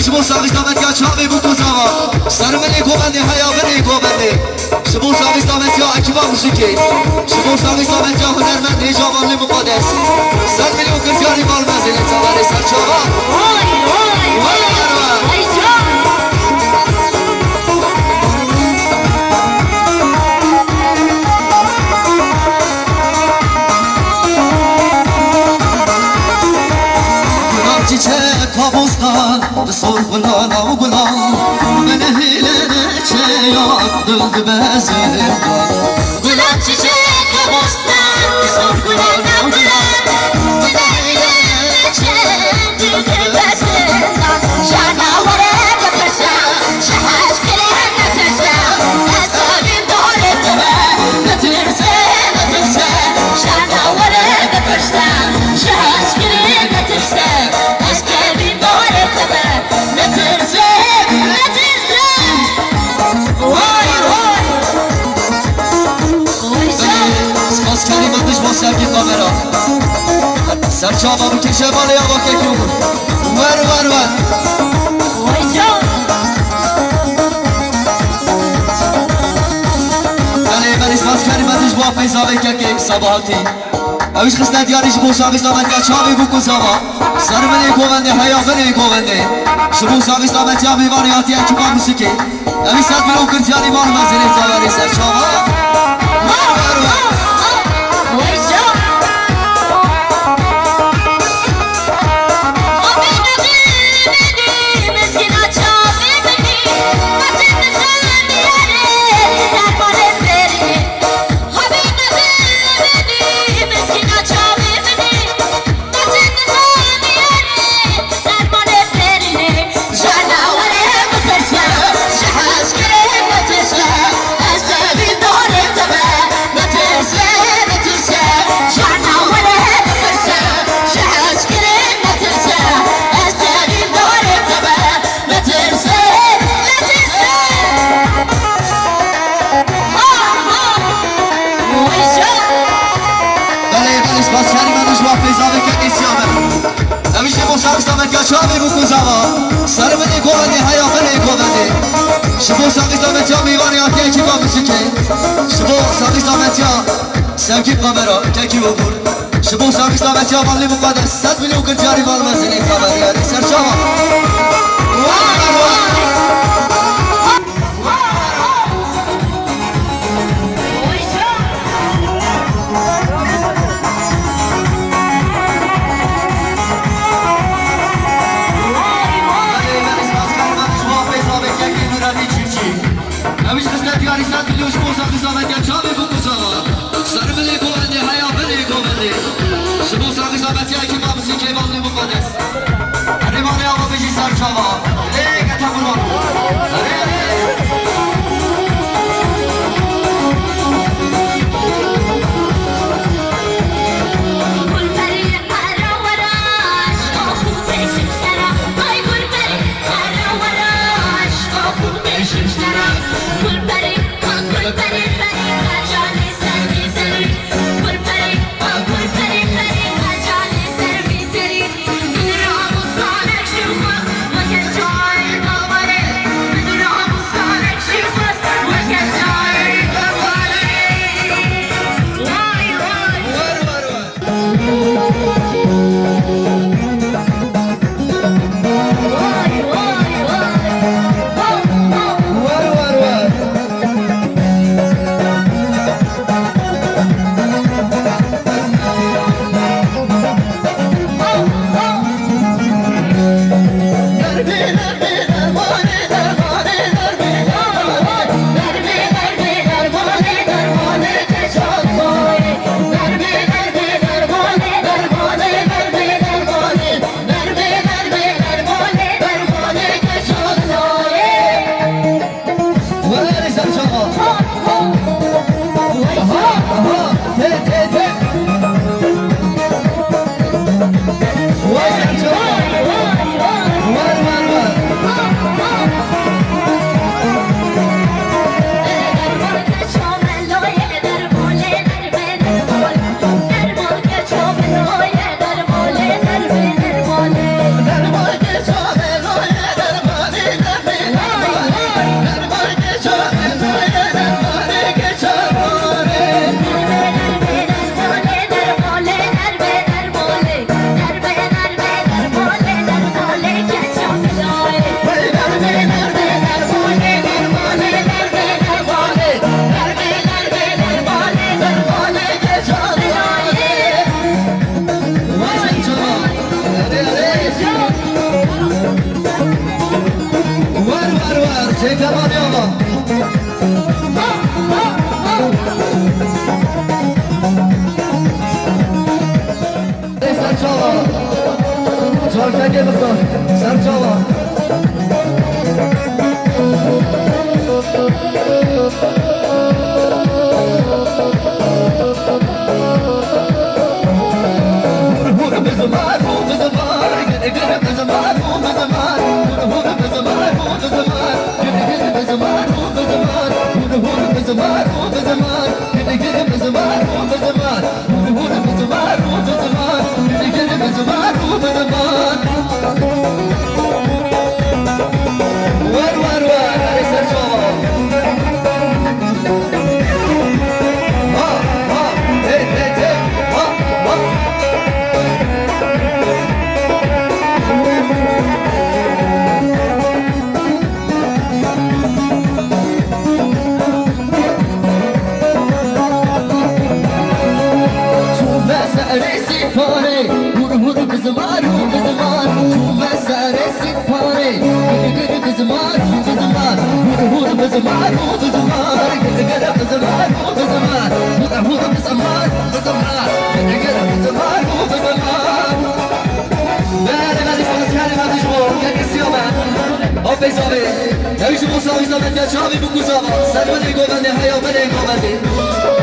شبو ساقی دامت یا چاوی بکو زوا سر منی گوبنده حیا بنی گوبنده شبو ساقی دامت یا اکیبا موسیقی شبو ساقی دامت یا هنرمند جوان مقدس سر منی و کرجاری مال منزل سواری سر چاوا kabustan sor bulan av bulan beni hilene çeyak döndü bezimden bulan çiçek kabustan sor bulan av bulan beni hilene çeyak döndü bezimden şana vare kapırsan şahas kelen netirsen esabim doğretme netirsen şana vare kapırsan şahas kelen netirsen sevgi kamera Serçaba büküşe balıya bak ekiyor Ver Ben ismas kerimetiş bu afeyza ve keke sabahati Aviş kısnet yarış bu savi samet ya çavi bu kuzava Sarmeni kovende hayafeni kovende Şubu savi samet ya mivariyati ekiba musiki Aviş set bir okun tiyari var mezeli zaveri serçaba Ver چاوی بکو زوا سر منی گوونده حیافنی گوونده شبو ساقی زامت یا میوانی آتی اکی با موسیقی شبو ساقی زامت یا سمکی قمرا تکی بکن شبو ساقی زامت یا مالی مقدس 100 میلیون کرجاری مال منزلی خبری یاری سر شما Good ور چه کمانی آقا سرچاوا چارتکه بکن سرچاوا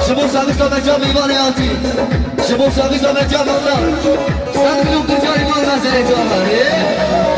شما ساویس تا بچه ها میوان آتی شما ساویس تا بچه ها مقدار 100 میلیون کجایی مال مسئله جا